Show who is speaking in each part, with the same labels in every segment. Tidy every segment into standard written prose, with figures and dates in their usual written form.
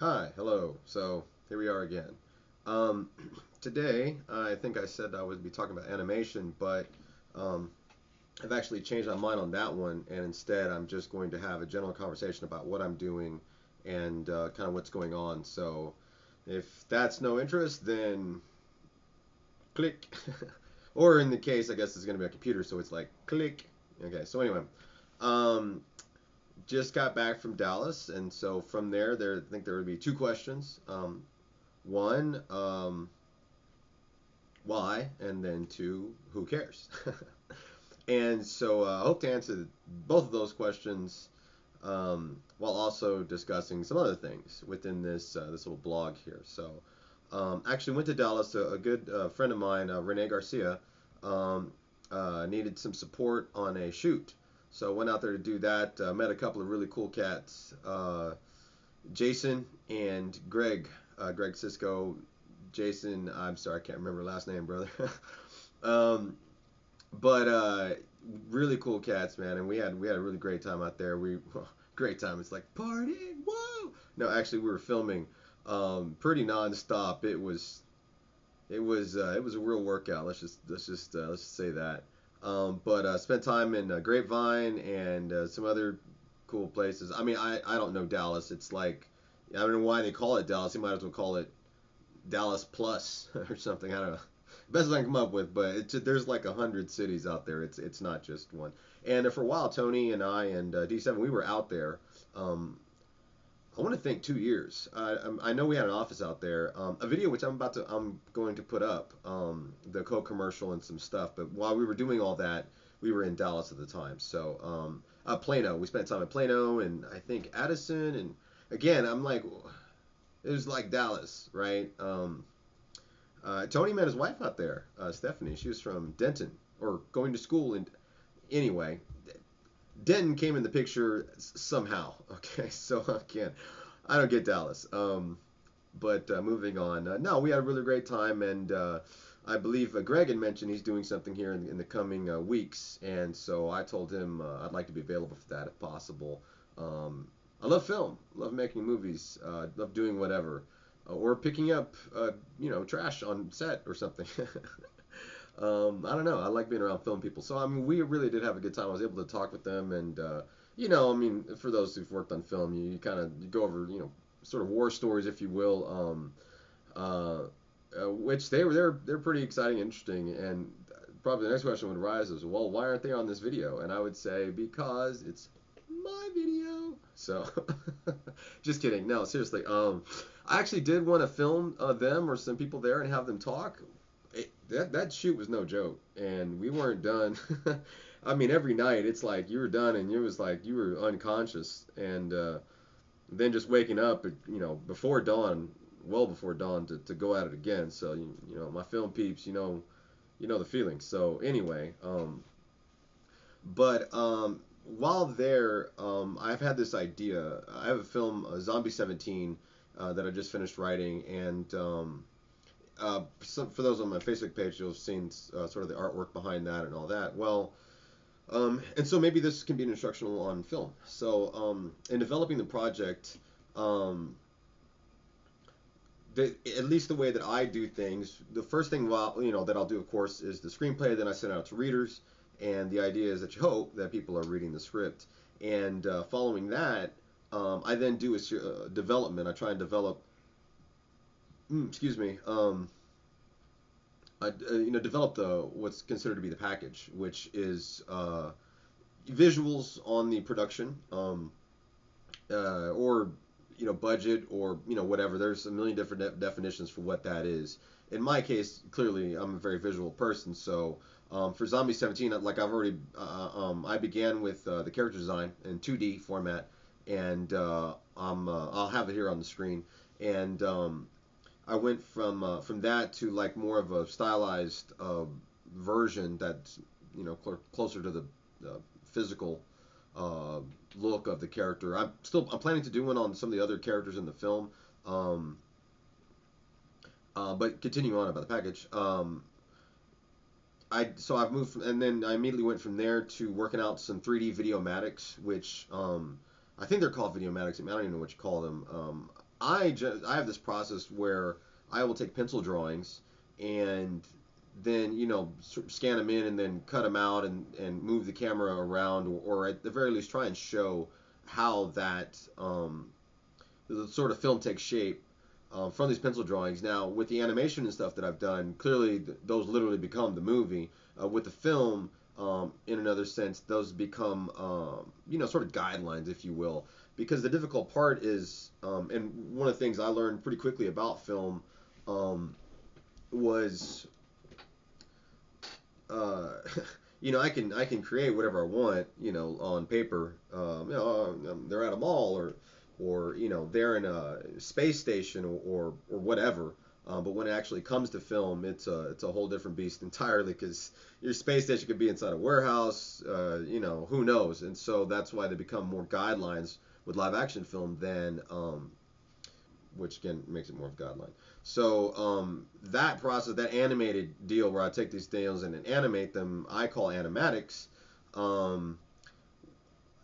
Speaker 1: Hi, hello. So here we are again. Um, Today, I think I said I would be talking about animation, but um, I've actually changed my mind on that one, and instead, I'm just going to have a general conversation about what I'm doing and kind of what's going on. So if that's no interest, then click. Or in the case, I guess it's going to be a computer, so it's like click. Okay, so anyway, um, just got back from Dallas, and so from there, I think there would be two questions. One, why, and then two, who cares? And so I hope to answer both of those questions while also discussing some other things within this little blog here. So actually went to Dallas. A good friend of mine, Renee Garcia, um, needed some support on a shoot. So went out there to do that. Met a couple of really cool cats, Jason and Greg. Greg Cisco. Jason, I'm sorry, I can't remember last name, brother. um, but really cool cats, man, and we had a really great time out there. Great time. It's like party, whoa. No, actually, we were filming pretty nonstop. It was a real workout. Let's just say that. But spent time in Grapevine and some other cool places. I mean, I don't know Dallas. It's like I don't know why they call it Dallas. They might as well call it Dallas Plus or something. I don't know. Best I can come up with, but there's like 100 cities out there. It's not just one. And for a while, Tony and I and D7, we were out there. Um, I want to think 2 years. I know we had an office out there. A video which I'm going to put up, the co-commercial and some stuff. But while we were doing all that, we were in Dallas at the time. So Plano, we spent time in Plano and I think Addison. And again, I'm like, it was like Dallas, right? Tony met his wife out there, Stephanie. She was from Denton or going to school. And anyway, Denton came in the picture somehow. Okay, so again, I don't get Dallas. But moving on. No, we had a really great time, and I believe Greg had mentioned he's doing something here in the coming weeks, and so I told him I'd like to be available for that if possible. I love film, love making movies, love doing whatever, or picking up trash on set or something. I don't know. I like being around film people. So I mean, we really did have a good time. I was able to talk with them, and I mean, for those who've worked on film, you kind of you go over, sort of war stories, if you will, which they're pretty exciting, interesting, and probably the next question would arise is, well, why aren't they on this video? And I would say because it's my video. So, just kidding. No, seriously. I actually did want to film them or some people there and have them talk. That shoot was no joke, and we weren't done. I mean, every night it's like you were done, and it was like you were unconscious, and then just waking up, before dawn, well before dawn, to go at it again. So my film peeps, you know the feeling. So anyway, but while there, I've had this idea. I have a film, Zombie 17, that I just finished writing, and for those on my Facebook page, you'll have seen sort of the artwork behind that and all that. Well, and so maybe this can be an instructional on film. So in developing the project, um, at least the way that I do things, the first thing that I'll do, of course, is the screenplay. Then I send it out to readers, and the idea is that you hope that people are reading the script. And following that, I then do a development. I try and develop, excuse me, develop the what's considered to be the package, which is visuals on the production, or budget, or whatever. There's a million different definitions for what that is. In my case, clearly, I'm a very visual person, so for Zombie 17, like I've already, I began with the character design in 2D format, and I'll have it here on the screen, and I went from that to like more of a stylized version that's closer to the physical uh, look of the character. I'm planning to do one on some of the other characters in the film, um, but continuing on about the package. I've moved and then I immediately went from there to working out some 3D videomatics, which I think they're called videomatics. I mean, I don't even know what you call them. I have this process where I will take pencil drawings and then scan them in and then cut them out and move the camera around, or at the very least try and show how that the sort of film takes shape from these pencil drawings. Now, with the animation and stuff that I've done, clearly those literally become the movie. With the film, in another sense, those become, sort of guidelines, if you will. Because the difficult part is, and one of the things I learned pretty quickly about film was, uh, I can create whatever I want, on paper. They're at a mall, or they're in a space station, or whatever. But when it actually comes to film, it's a whole different beast entirely, because your space station could be inside a warehouse, who knows? And so that's why they become more guidelines with live action film than, which again makes it more of a guideline. So that process, that animated deal where I take these things and animate them, I call animatics. Um,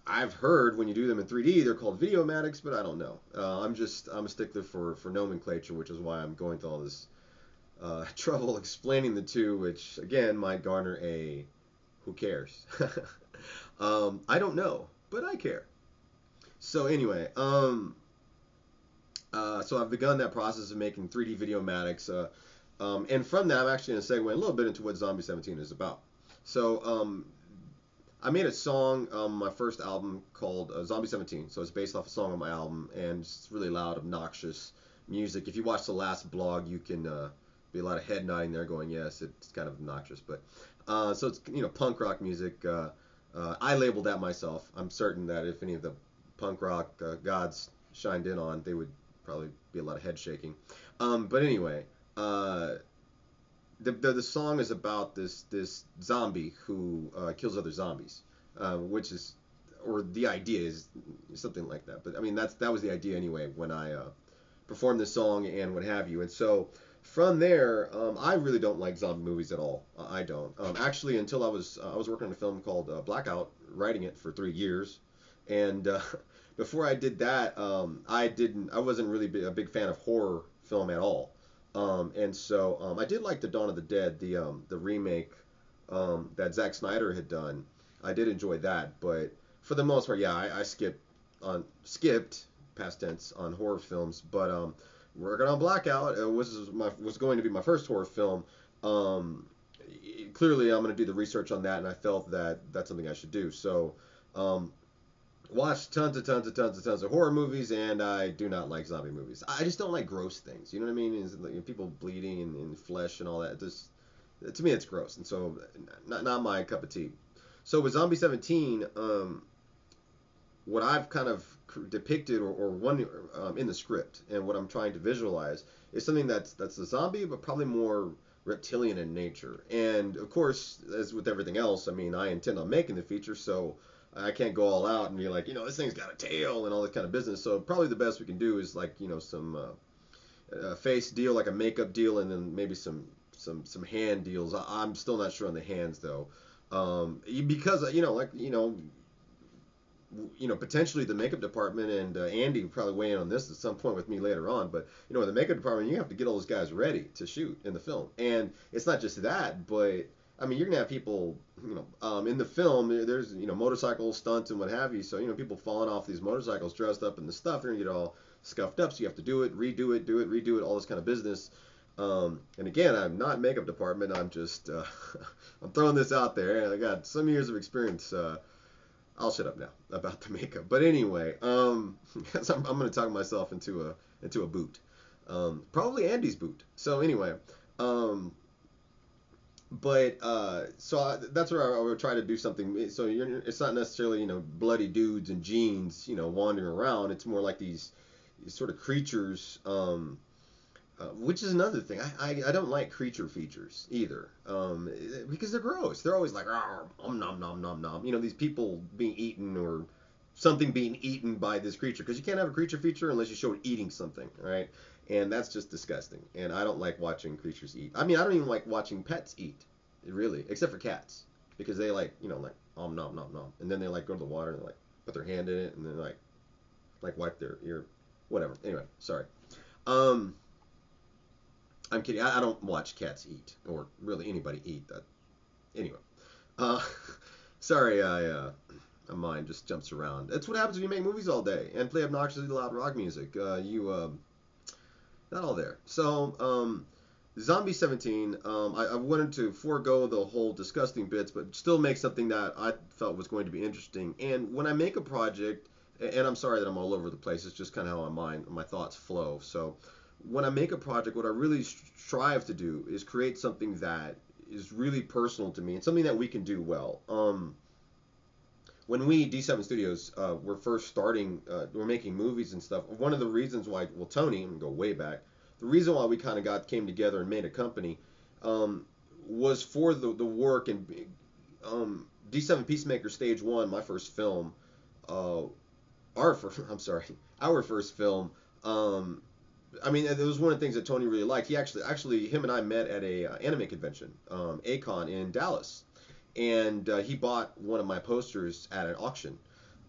Speaker 1: I've heard when you do them in 3D, they're called videomatics, but I don't know. I'm a stickler for nomenclature, which is why I'm going to all this trouble explaining the two, which again might garner a who cares. I don't know, but I care. So anyway, so I've begun that process of making 3D videomatics, and from that I'm actually going to segue a little bit into what Zombie 17 is about. So I made a song on my first album called Zombie 17. So it's based off a song on my album, and it's really loud, obnoxious music. If you watch the last blog, you can be a lot of head nodding there, going, "Yes, it's kind of obnoxious." But so it's punk rock music. I labeled that myself. I'm certain that if any of the punk rock gods shined in on, they would probably be a lot of head shaking. But anyway, the song is about this zombie who kills other zombies, which is, or the idea is something like that. But I mean that was the idea anyway when I performed this song and what have you. And so from there, I really don't like zombie movies at all. I don't. Actually, until I was working on a film called Blackout, writing it for 3 years, and before I did that, I wasn't really a big fan of horror film at all. And so I did like the Dawn of the Dead, the remake that Zack Snyder had done. I did enjoy that, but for the most part, yeah, I skipped past tense on horror films. But working on Blackout, was going to be my first horror film. Clearly, I'm going to do the research on that, and I felt that that's something I should do. So. Watched tons of horror movies, and I do not like zombie movies. I just don't like gross things. You know what I mean? Is like people bleeding and flesh and all that. Just to me, it's gross, and so not my cup of tea. So with Zombie 17, what I've kind of depicted or one in the script, and what I'm trying to visualize is something that's a zombie, but probably more reptilian in nature. And of course, as with everything else, I mean, I intend on making the feature, so I can't go all out and be like, this thing's got a tail and all this kind of business. So probably the best we can do is like, some face deal, like a makeup deal, and then maybe some hand deals. I'm still not sure on the hands though, because potentially the makeup department, and Andy will probably weigh in on this at some point with me later on. But in the makeup department, you have to get all those guys ready to shoot in the film, and it's not just that, but I mean, you're gonna have people, in the film. There's, motorcycle stunts and what have you. So, people falling off these motorcycles dressed up in the stuff. They're gonna get all scuffed up. So you have to do it, redo it, redo it, all this kind of business. And again, I'm not makeup department. I'm just, I'm throwing this out there. I got some years of experience. I'll shut up now about the makeup. But anyway, because I'm gonna talk myself into a boot. Probably Andy's boot. So anyway. But that's where I would try to do something. So it's not necessarily bloody dudes in jeans wandering around. It's more like these sort of creatures, which is another thing. I don't like creature features either, because they're gross. They're always like nom nom nom nom. These people being eaten or something being eaten by this creature, because you can't have a creature feature unless you show it eating something, right? And that's just disgusting. And I don't like watching creatures eat. I mean, I don't even like watching pets eat, really, except for cats, like nom nom nom, and then they like go to the water and like put their hand in it and then like wipe their ear whatever. Anyway, sorry. Um, I'm kidding. I don't watch cats eat, or really anybody eat. That anyway. Uh, sorry, my mind just jumps around. That's what happens when you make movies all day and play obnoxiously loud rock music. Not all there. So, Zombie 17, I wanted to forego the whole disgusting bits, but still make something that I felt was going to be interesting. And when I make a project, and I'm sorry that I'm all over the place, it's just kind of how my thoughts flow. So, when I make a project, what I really strive to do is create something that is really personal to me and something that we can do well. When we D7 Studios were first starting, we're making movies and stuff. One of the reasons why, well, Tony, I'm gonna go way back. The reason why we kind of came together and made a company was for the work and D7 Peacemaker Stage One, my first film, uh, I'm sorry, our first film. I mean, it was one of the things that Tony really liked. He actually, him and I met at a anime convention, Acon in Dallas, and he bought one of my posters at an auction.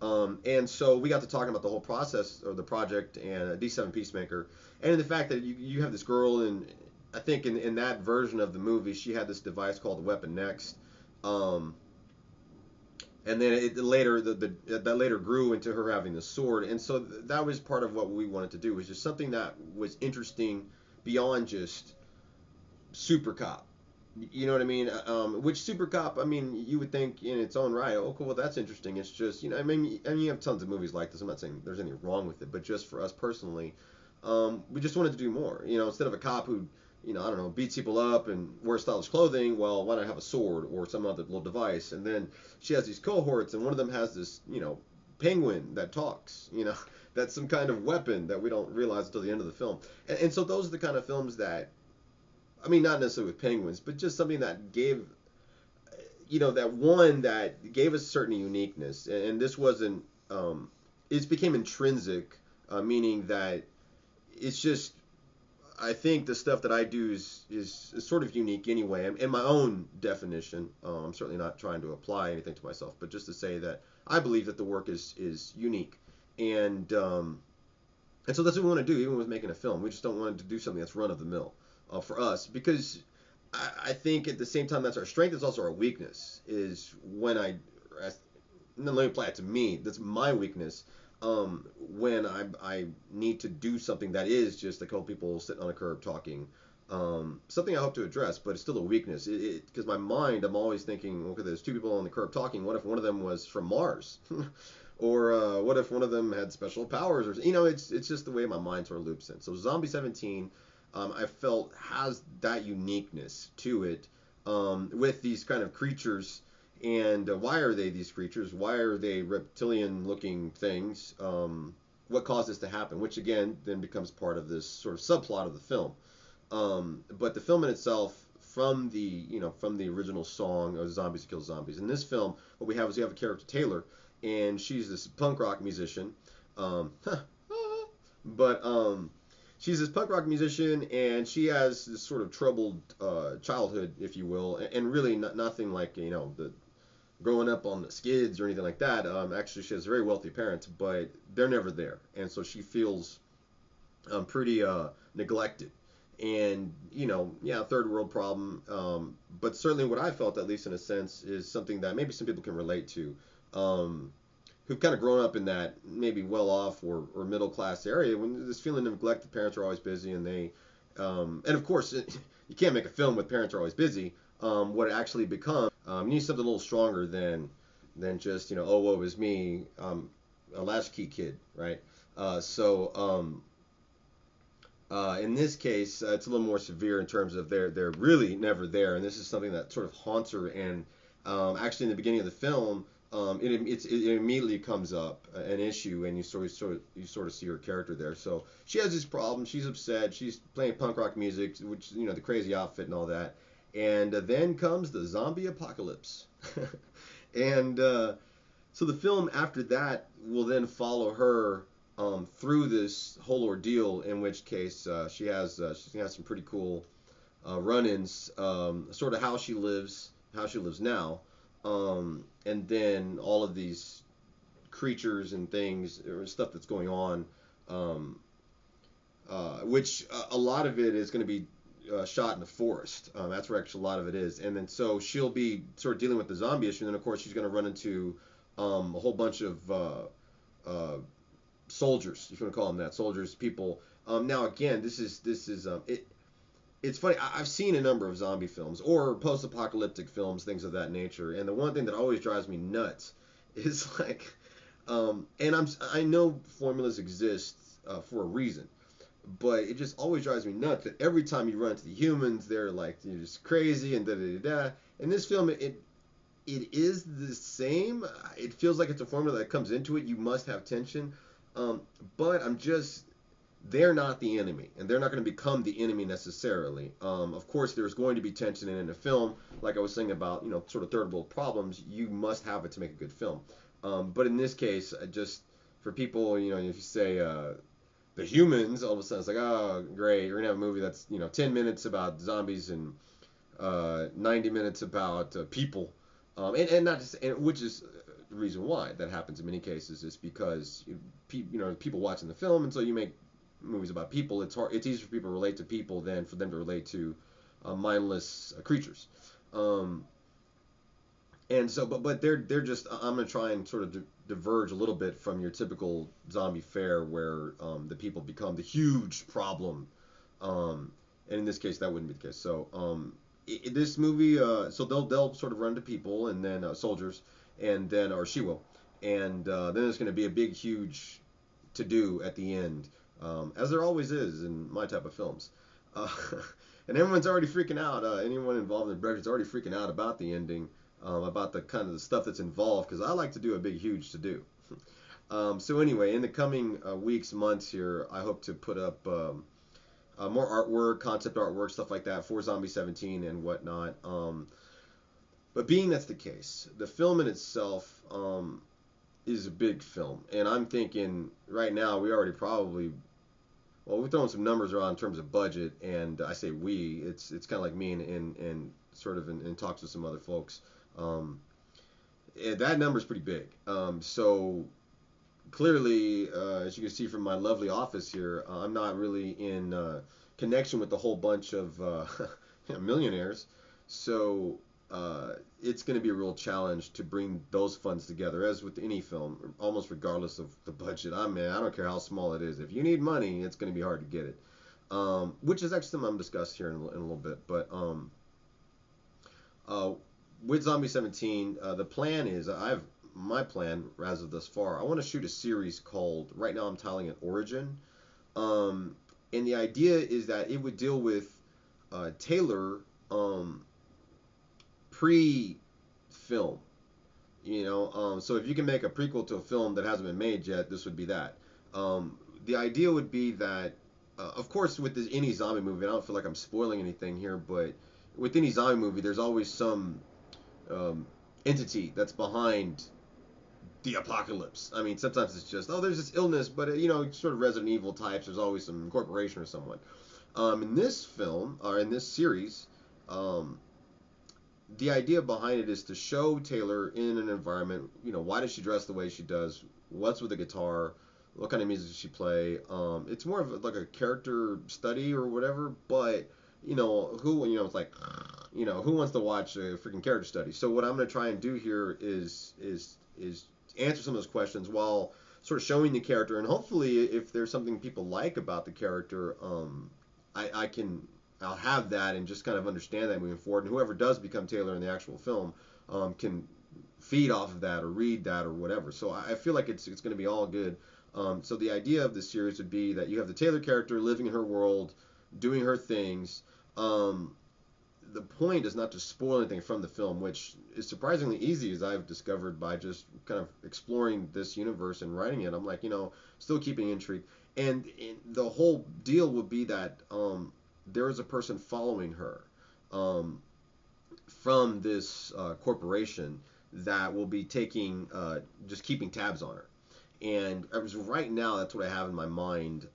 Speaker 1: And so we got to talking about the whole process of the project and D7 Peacemaker, and the fact that you have this girl, and I think in that version of the movie, she had this device called the Weapon Next. Um, and then that later grew into her having the sword, and so that was part of what we wanted to do, was just something that was interesting beyond just super cop. You know what I mean? Which super cop? I mean, you would think in its own right, oh, cool, well, that's interesting. It's just, I mean, you have tons of movies like this. I'm not saying there's anything wrong with it, but just for us personally, we just wanted to do more. Instead of a cop who, I don't know, beats people up and wears stylish clothing, well, why not have a sword or some other little device? And then she has these cohorts, and one of them has this, penguin that talks. That's some kind of weapon that we don't realize until the end of the film. And so those are the kind of films that, I mean, not necessarily with penguins, but just something that gave, that gave us a certain uniqueness. And this wasn't, it became intrinsic, meaning that it's just, I think the stuff that I do is sort of unique anyway, in my own definition. I'm certainly not trying to apply anything to myself, but just to say that I believe that the work is unique. And so that's what we want to do, even with making a film. We just don't want to do something that's run of the mill for us, because I think at the same time that's our strength, it's also our weakness. Is when let me apply it to me. That's my weakness. When I need to do something that is just a couple people sitting on a curb talking. Something I hope to address, but it's still a weakness. Because my mind, I'm always thinking, okay, there's two people on the curb talking. What if one of them was from Mars? Or what if one of them had special powers? Or it's just the way my mind sort of loops in. So Zombie 17, I felt has that uniqueness to it, with these kind of creatures. And why are they these creatures? Why are they reptilian-looking things? What caused this to happen? Which again then becomes part of this sort of subplot of the film. But the film in itself, from the original song of Zombies Kill Zombies. In this film, what we have a character Taylor, and she's this punk rock musician. But she's this punk rock musician, and she has this sort of troubled childhood, if you will, and really nothing like the growing up on the skids or anything like that. Actually, she has very wealthy parents, but they're never there, and so she feels pretty neglected. And third world problem. But certainly, what I felt, at least in a sense, is something that maybe some people can relate to, who've kind of grown up in that maybe well off or middle class area, when this feeling of neglect, the parents are always busy, and they and of course you can't make a film with parents are always busy. What it actually becomes, you need something a little stronger than just oh, woe is me, a latchkey kid, right? In this case, it's a little more severe in terms of they're really never there, and this is something that sort of haunts her. And actually, in the beginning of the film, it immediately comes up an issue, and you sort of see her character there. So she has this problem. She's upset. She's playing punk rock music, which the crazy outfit and all that. And then comes the zombie apocalypse, and so the film after that will then follow her through this whole ordeal. In which case, she has some pretty cool run-ins, sort of how she lives now, and then all of these creatures and things or stuff that's going on which a lot of it is going to be shot in the forest. That's where actually a lot of it is. And then so she'll be sort of dealing with the zombie issue, and then of course she's going to run into a whole bunch of uh, soldiers, if you want to call them that, soldiers, people. Now again, this is it. It's funny. I've seen a number of zombie films or post-apocalyptic films, things of that nature, and the one thing that always drives me nuts is like, and I know formulas exist for a reason, but it just always drives me nuts that every time you run into the humans, they're like you're just crazy and da da da da. In this film, it is the same. It feels like it's a formula that comes into it. You must have tension, um, but they're not the enemy, and they're not going to become the enemy necessarily. Of course, there's going to be tension in a film, like I was saying about sort of third world problems. You must have it to make a good film. But in this case, just for people, if you say the humans, all of a sudden it's like, oh, great, you're gonna have a movie that's 10 minutes about zombies and 90 minutes about people, and not just, and which is the reason why that happens in many cases is because people watching the film, and so you make movies about people. It's easier for people to relate to people than for them to relate to mindless creatures. Um, and so, but they're just. I'm gonna try and sort of diverge a little bit from your typical zombie fare where the people become the huge problem. Um, and in this case, that wouldn't be the case. So this movie, so they'll sort of run to people and then soldiers, and then or she will, and then there's gonna be a big huge to do at the end, as there always is in my type of films. Uh, and everyone's already freaking out. Anyone involved in the production is already freaking out about the ending, about the kind of the stuff that's involved, because I like to do a big, huge to do. So anyway, in the coming weeks, months here, I hope to put up more artwork, concept artwork, stuff like that for Zombie 17 and whatnot. But being that's the case, the film in itself is a big film, and I'm thinking right now we already probably we're throwing some numbers around in terms of budget, and I say we, it's kind of like me and sort of in talks with some other folks. That number is pretty big. So clearly, as you can see from my lovely office here, I'm not really in connection with a whole bunch of millionaires. So it's going to be a real challenge to bring those funds together, as with any film, almost regardless of the budget. I don't care how small it is. If you need money, it's going to be hard to get it. Which is actually something I'm discussing here in a little bit. But uh, with Zombie 17, the plan is my plan as of thus far. I want to shoot a series called, right now I'm titling it Origin, and the idea is that it would deal with Taylor pre-film. So if you can make a prequel to a film that hasn't been made yet, this would be that. The idea would be that, of course, with any zombie movie, I don't feel like I'm spoiling anything here, but with any zombie movie, there's always some entity that's behind the apocalypse. I mean, sometimes it's just, there's this illness, but sort of Resident Evil types. There's always some corporation or someone. In this film or in this series, the idea behind it is to show Taylor in an environment. Why does she dress the way she does? What's with the guitar? What kind of music does she play? It's more of like a character study or whatever. But it's like, who wants to watch a freaking character study? So what I'm going to try and do here is answer some of those questions while sort of showing the character, and hopefully, if there's something people like about the character, I'll have that and just kind of understand that moving forward. And whoever does become Taylor in the actual film can feed off of that or read that or whatever. So I feel like it's going to be all good. So the idea of this series would be that you have the Taylor character living in her world, doing her things. The point is not to spoil anything from the film, which is surprisingly easy, as I've discovered by just kind of exploring this universe and writing it. I'm like, still keeping intrigue. And the whole deal would be that there is a person following her from this corporation that will be just keeping tabs on her. And right now, that's what I have in my mind.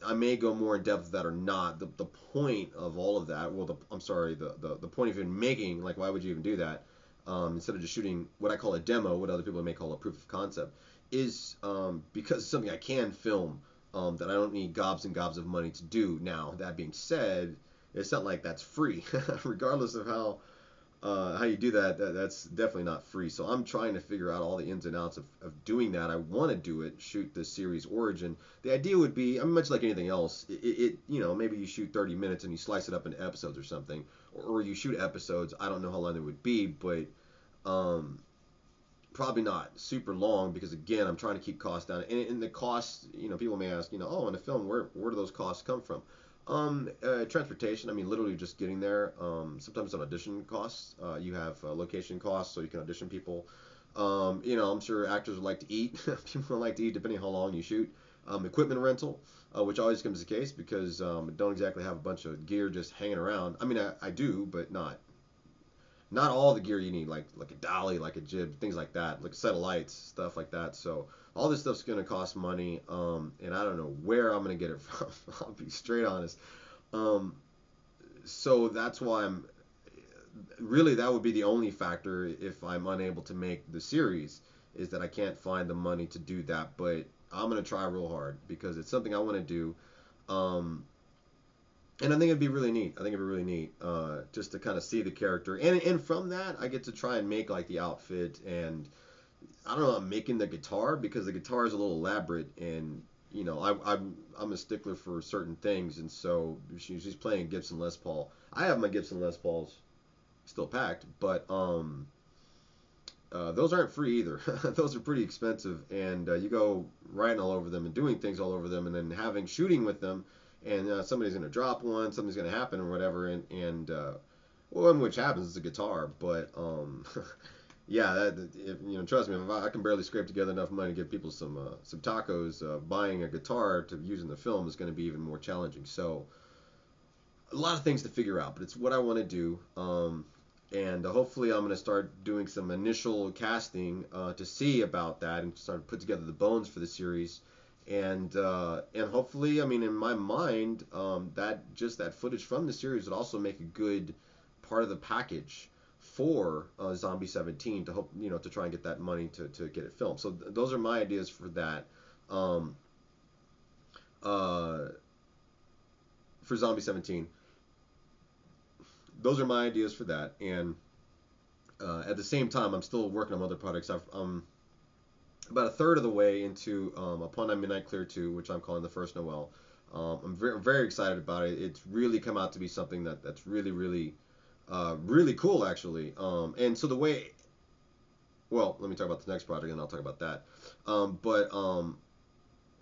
Speaker 1: I may go more in depth with that or not. The point of all of that, the point of even making, like, why would you even do that? Instead of just shooting what I call a demo, what other people may call a proof of concept, is because it's something I can film that I don't need gobs and gobs of money to do. Now, that being said, it's not like that's free, regardless of how you do that, that's definitely not free. So I'm trying to figure out all the ins and outs of doing that. I want to do it, shoot the series origin. The idea would be, I mean, much like anything else, maybe you shoot 30 minutes and you slice it up into episodes or something, or you shoot episodes. I don't know how long they would be, but um, probably not super long because again, I'm trying to keep costs down. And the costs, people may ask, oh, in a film, where do those costs come from? Transportation. I mean, literally just getting there. Sometimes on audition costs. You have location costs, so you can audition people. I'm sure actors would like to eat. People would like to eat depending on how long you shoot. Equipment rental, which always comes the case because I don't exactly have a bunch of gear just hanging around. I mean, I do, but not all the gear you need, like a dolly, like a jib, things like that, like a set of lights, stuff like that. So all this stuff's gonna cost money, and I don't know where I'm gonna get it from. I'll be straight honest. Um, so that's why I'm really that would be the only factor if I'm unable to make the series is that I can't find the money to do that. But I'm gonna try real hard because it's something I want to do. Um, and I think it'd be really neat. I think it'd be really neat, just to kind of see the character, and from that I get to try and make like the outfit, and I don't know, I'm making the guitar because the guitar is a little elaborate, and I'm a stickler for certain things, and so she's playing Gibson Les Paul. I have my Gibson Les Pauls still packed, but those aren't free either. Those are pretty expensive, and you go writing all over them and doing things all over them, and then having shooting with them, and somebody's gonna drop one, something's gonna happen or whatever, and well, which happens, it's a guitar, but yeah, trust me, if I can barely scrape together enough money to give people some tacos. Buying a guitar to use in the film is going to be even more challenging. So a lot of things to figure out, but it's what I want to do. And hopefully I'm going to start doing some initial casting to see about that and start to put together the bones for the series. And hopefully, I mean, in my mind, that footage from the series would also make a good part of the package for Zombie 17 to hope to try and get that money to get it filmed. So those are my ideas for that. Um, uh, for Zombie 17, those are my ideas for that. And at the same time, I'm still working on other projects. I'm about a third of the way into Upon That Midnight Clear 2, which I'm calling the first Noel. I'm very, very excited about it. It's really come out to be something that's really, really, really cool, actually. And so the way, well, let me talk about the next project and I'll talk about that. But I'm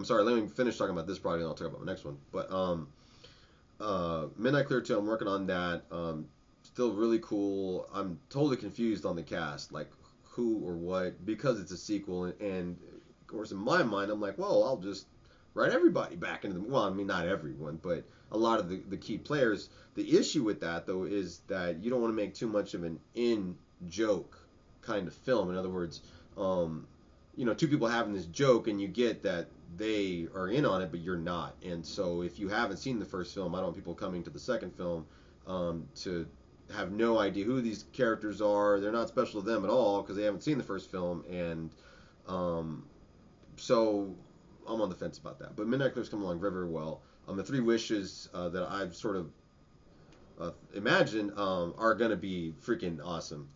Speaker 1: sorry, let me finish talking about this project and I'll talk about my next one. But Midnight Clear 2, I'm working on that. Still really cool. I'm totally confused on the cast, like who or what, because it's a sequel. And of course, in my mind, I'm like, well, I'll just write everybody back into the. Well, I mean, not everyone, but a lot of the key players. The issue with that, though, is that you don't want to make too much of an in-joke kind of film. In other words, two people having this joke, and you get that they are in on it, but you're not. And so, if you haven't seen the first film, I don't want people coming to the second film to have no idea who these characters are. They're not special to them at all because they haven't seen the first film, and so I'm on the fence about that. But Midnight Clear's come along very, very well. The three wishes that I've sort of imagined are going to be freaking awesome.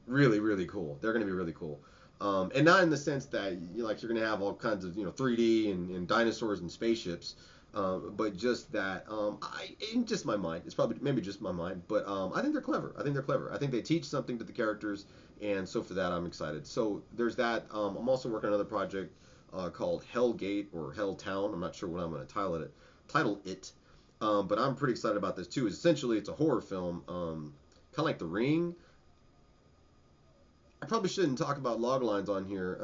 Speaker 1: Really, really cool. They're going to be really cool. And not in the sense that you're going to have all kinds of 3D and dinosaurs and spaceships, but just that in just my mind, it's probably maybe just my mind, but I think they're clever. I think they teach something to the characters, and so for that I'm excited. So there's that. I'm also working on another project called Hellgate or Helltown. I'm not sure what I'm going to title it, but I'm pretty excited about this too. Essentially, it's a horror film, kind of like The Ring. I probably shouldn't talk about log lines on here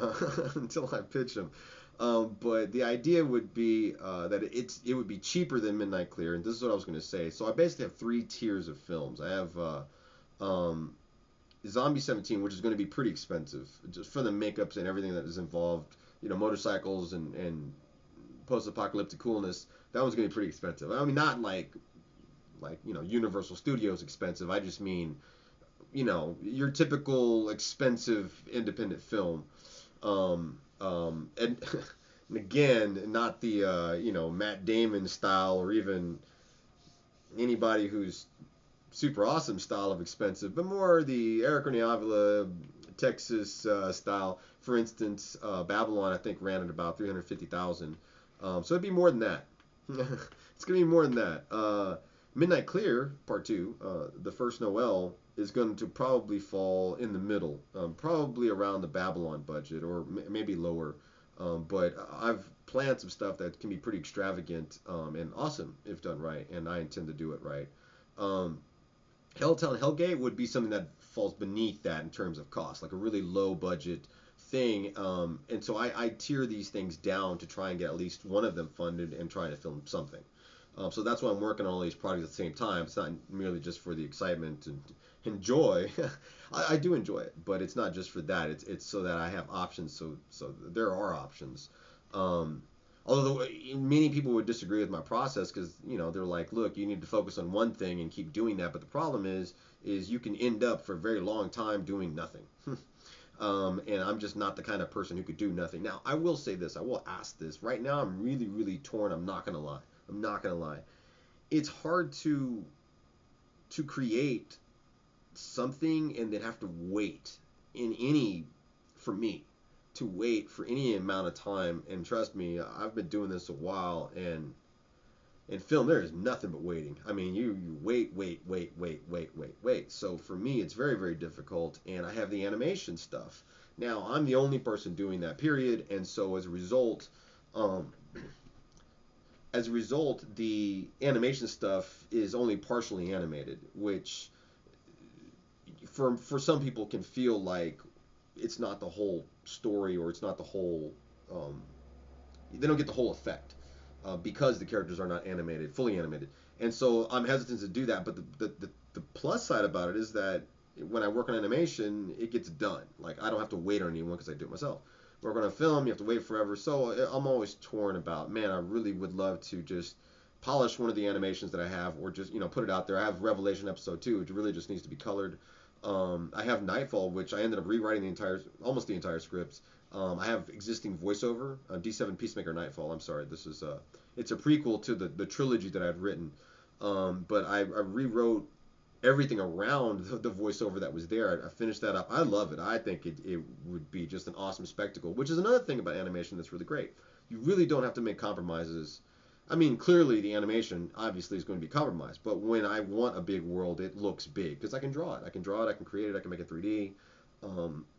Speaker 1: until I pitch them. But the idea would be that it would be cheaper than Midnight Clear, and this is what I was going to say. So I basically have three tiers of films. I have Zombie 17, which is going to be pretty expensive, just for the makeups and everything that is involved. Motorcycles and post-apocalyptic coolness. That one's going to be pretty expensive. I mean, not like Universal Studios expensive. I just mean your typical expensive independent film. And And again, not the Matt Damon style or even anybody who's super awesome style of expensive, but more the Arik, Renee, Avila, Texas style. For instance, Babylon I think ran at about 350,000. So it'd be more than that. It's gonna be more than that. Midnight Clear Part Two, the first Noel is going to probably fall in the middle, probably around the Babylon budget or maybe lower. But I've planned some stuff that can be pretty extravagant and awesome if done right, and I intend to do it right. Um, Helltown Hellgate would be something that falls beneath that in terms of cost, like a really low budget thing. And so I tier these things down to try and get at least one of them funded and trying to film something. So that's why I'm working on all these projects at the same time. It's not merely just for the excitement and joy. I do enjoy it, but it's not just for that. It's so that I have options. So there are options. Um, Although many people would disagree with my process because they're like, look, you need to focus on one thing and keep doing that. But the problem is you can end up for a very long time doing nothing. And I'm just not the kind of person who could do nothing. Now, I will say this. I will ask this. Right now, I'm really, really torn. I'm not gonna lie. I'm not gonna lie. It's hard to create something and then have to wait in any for me to wait for any amount of time. And trust me, I've been doing this a while, and in film there is nothing but waiting. I mean, you wait. So for me it's very, very difficult, and I have the animation stuff. Now I'm the only person doing that, period. And so um as a result the animation stuff is only partially animated, which for some people can feel like it's not the whole story, or it's not the whole um, they don't get the whole effect because the characters are not animated, fully animated. And so I'm hesitant to do that. But the plus side about it is that when I work on animation, it gets done. Like I don't have to wait on anyone because I do it myself. Work on a film, you have to wait forever. So I'm always torn about, man, I really would love to just polish one of the animations that I have, or just put it out there. I have Revelation episode 2, which really just needs to be colored. I have Nightfall, which I ended up rewriting almost the entire script. I have existing voiceover, D7 Peacemaker Nightfall. I'm sorry, this is it's a prequel to the trilogy that I've written. But I rewrote everything around the voiceover that was there. I finished that up. I love it. I think it would be just an awesome spectacle, which is another thing about animation that's really great. You really don't have to make compromises. I mean, clearly the animation obviously is going to be compromised, but when I want a big world, it looks big because I can draw it. I can draw it. I can create it. I can make it 3D,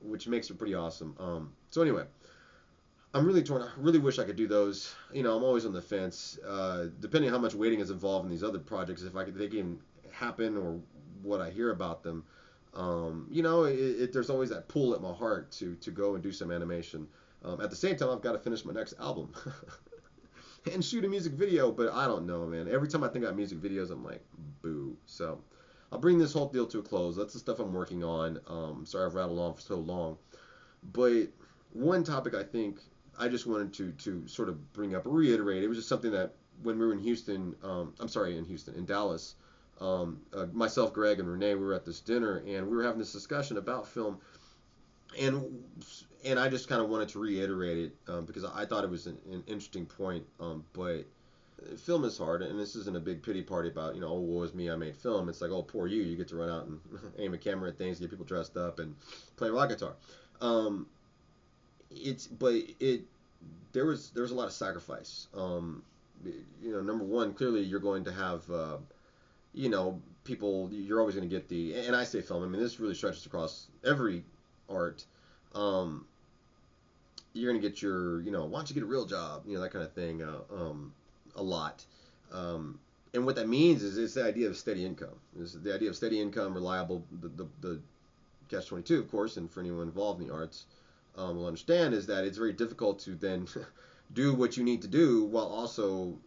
Speaker 1: which makes it pretty awesome. So anyway, I'm really torn. I really wish I could do those. I'm always on the fence. Depending on how much waiting is involved in these other projects, if they can happen or what I hear about them, there's always that pull at my heart to go and do some animation. At the same time, I've got to finish my next album. And shoot a music video, but I don't know, man. Every time I think about music videos, I'm like, boo. So I'll bring this whole deal to a close. That's the stuff I'm working on. Sorry I've rattled on for so long. But one topic I think I just wanted to sort of bring up or reiterate, it was just something that when we were in Houston, in Dallas, myself, Greg, and Renee, we were at this dinner, and we were having this discussion about film. And and I just kind of wanted to reiterate it because I thought it was an interesting point. But film is hard, and this isn't a big pity party about oh, woe is me, I made film. It's like, oh, poor you, you get to run out and aim a camera at things, get people dressed up, and play rock guitar. Um, it's but it there was a lot of sacrifice. Number one, clearly you're going to have people. You're always going to get and I say film. I mean, this really stretches across every art. Um, you're gonna get your, why don't you get a real job, that kind of thing, a lot. And what that means is it's the idea of steady income. It's the idea of steady income, reliable. The catch 22, of course, and for anyone involved in the arts, will understand is that it's very difficult to then do what you need to do while also,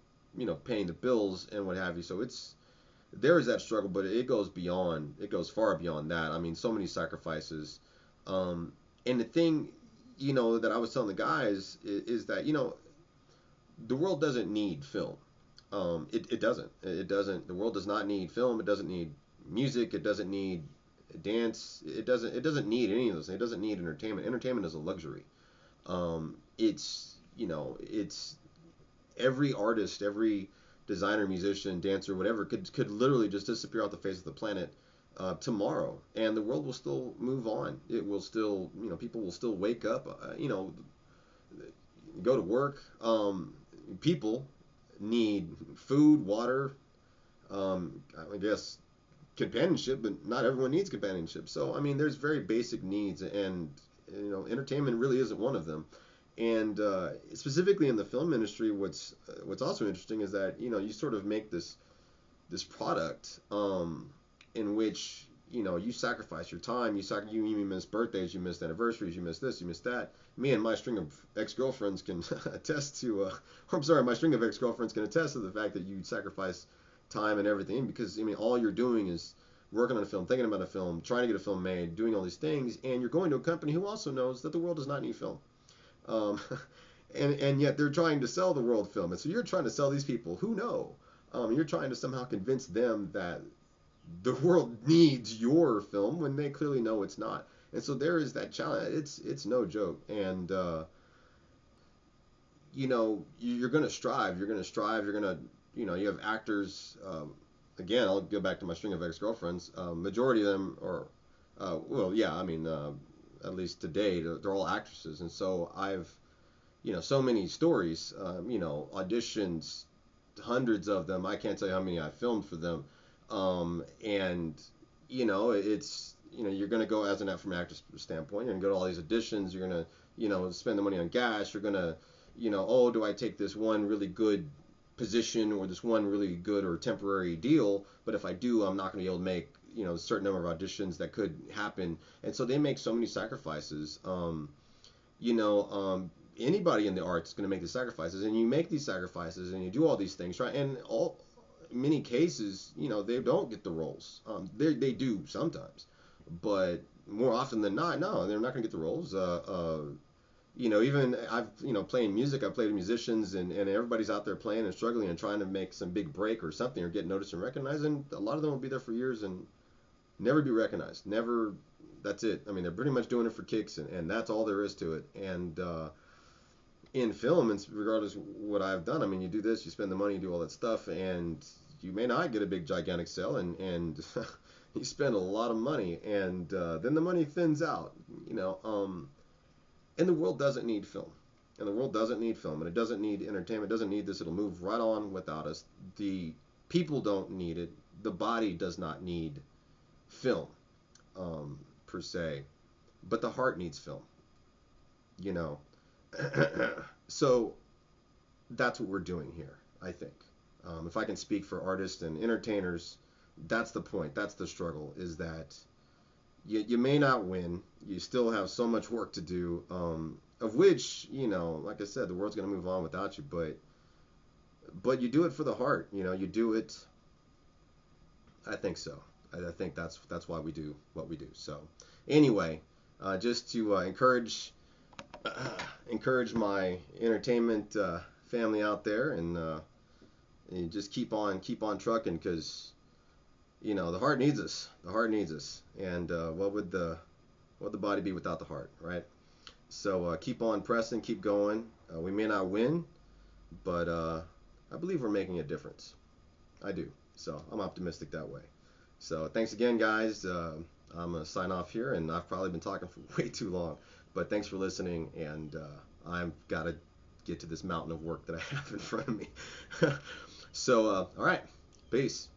Speaker 1: paying the bills and what have you. So there is that struggle, but it goes far beyond that. I mean, so many sacrifices. And the thing, that I was telling the guys is that, the world doesn't need film. It doesn't. It doesn't. The world does not need film. It doesn't need music. It doesn't need dance. It doesn't need any of those things. It doesn't need entertainment. Entertainment is a luxury. It's it's every artist, every designer, musician, dancer, whatever could literally just disappear off the face of the planet tomorrow, and the world will still move on. It will still, people will still wake up, go to work. People need food, water, I guess companionship, but not everyone needs companionship. So I mean, there's very basic needs, and entertainment really isn't one of them. And specifically in the film industry, what's also interesting is that you sort of make this product in which you sacrifice your time. You miss birthdays, you miss anniversaries, you miss this, you miss that. Me and my string of ex-girlfriends can attest to. I'm sorry, my string of ex-girlfriends can attest to the fact that you sacrifice time and everything, because I mean all you're doing is working on a film, thinking about a film, trying to get a film made, doing all these things, and you're going to a company who also knows that the world does not need film. Um, and yet they're trying to sell the world film, and so you're trying to sell these people who know. You're trying to somehow convince them that the world needs your film when they clearly know it's not. And so there is that challenge. It's no joke, and you're going to strive. You're going to strive. You're going to you have actors. Again, I'll go back to my string of ex-girlfriends. Majority of them are, well, yeah, I mean, at least today, they're all actresses, and so I've, so many stories, auditions, hundreds of them. I can't tell you how many I filmed for them, and it's you're gonna go as from an actor's standpoint. You're gonna go to all these auditions. You're gonna spend the money on gas. You're gonna oh, do I take this one really good position or this one really good or temporary deal? But if I do, I'm not gonna be able to make a certain number of auditions that could happen. And so they make so many sacrifices. You know, Anybody in the arts is going to make these sacrifices, and you make these sacrifices, and you do all these things, right? And all many cases, they don't get the roles. They do sometimes, but more often than not, no, they're not going to get the roles. Even I've playing music, I've played with musicians, and everybody's out there playing and struggling and trying to make some big break or something or get noticed and recognized, and a lot of them will be there for years and never be recognized. Never. That's it. I mean, they're pretty much doing it for kicks, and that's all there is to it. And in film, and regardless of what I've done, I mean, you do this, you spend the money, you do all that stuff, and you may not get a big gigantic sale, and you spend a lot of money, and then the money thins out, and the world doesn't need film. And the world doesn't need film, and it doesn't need entertainment, it doesn't need this, it'll move right on without us. The people don't need it, the body does not need film, per se, but the heart needs film, you know. So that's what we're doing here, I think. If I can speak for artists and entertainers, that's the point. That's the struggle, is that you may not win. You still have so much work to do, of which, like I said, the world's going to move on without you, but you do it for the heart. You do it. I think so. I think that's why we do what we do. So anyway, just to encourage my entertainment family out there, and just keep on trucking, because the heart needs us. The heart needs us, and what would the body be without the heart, right? So keep on pressing, keep going. We may not win, but I believe we're making a difference. I do. So I'm optimistic that way. So thanks again, guys. I'm gonna sign off here, and I've probably been talking for way too long. But thanks for listening, and I've got to get to this mountain of work that I have in front of me. So, all right, peace.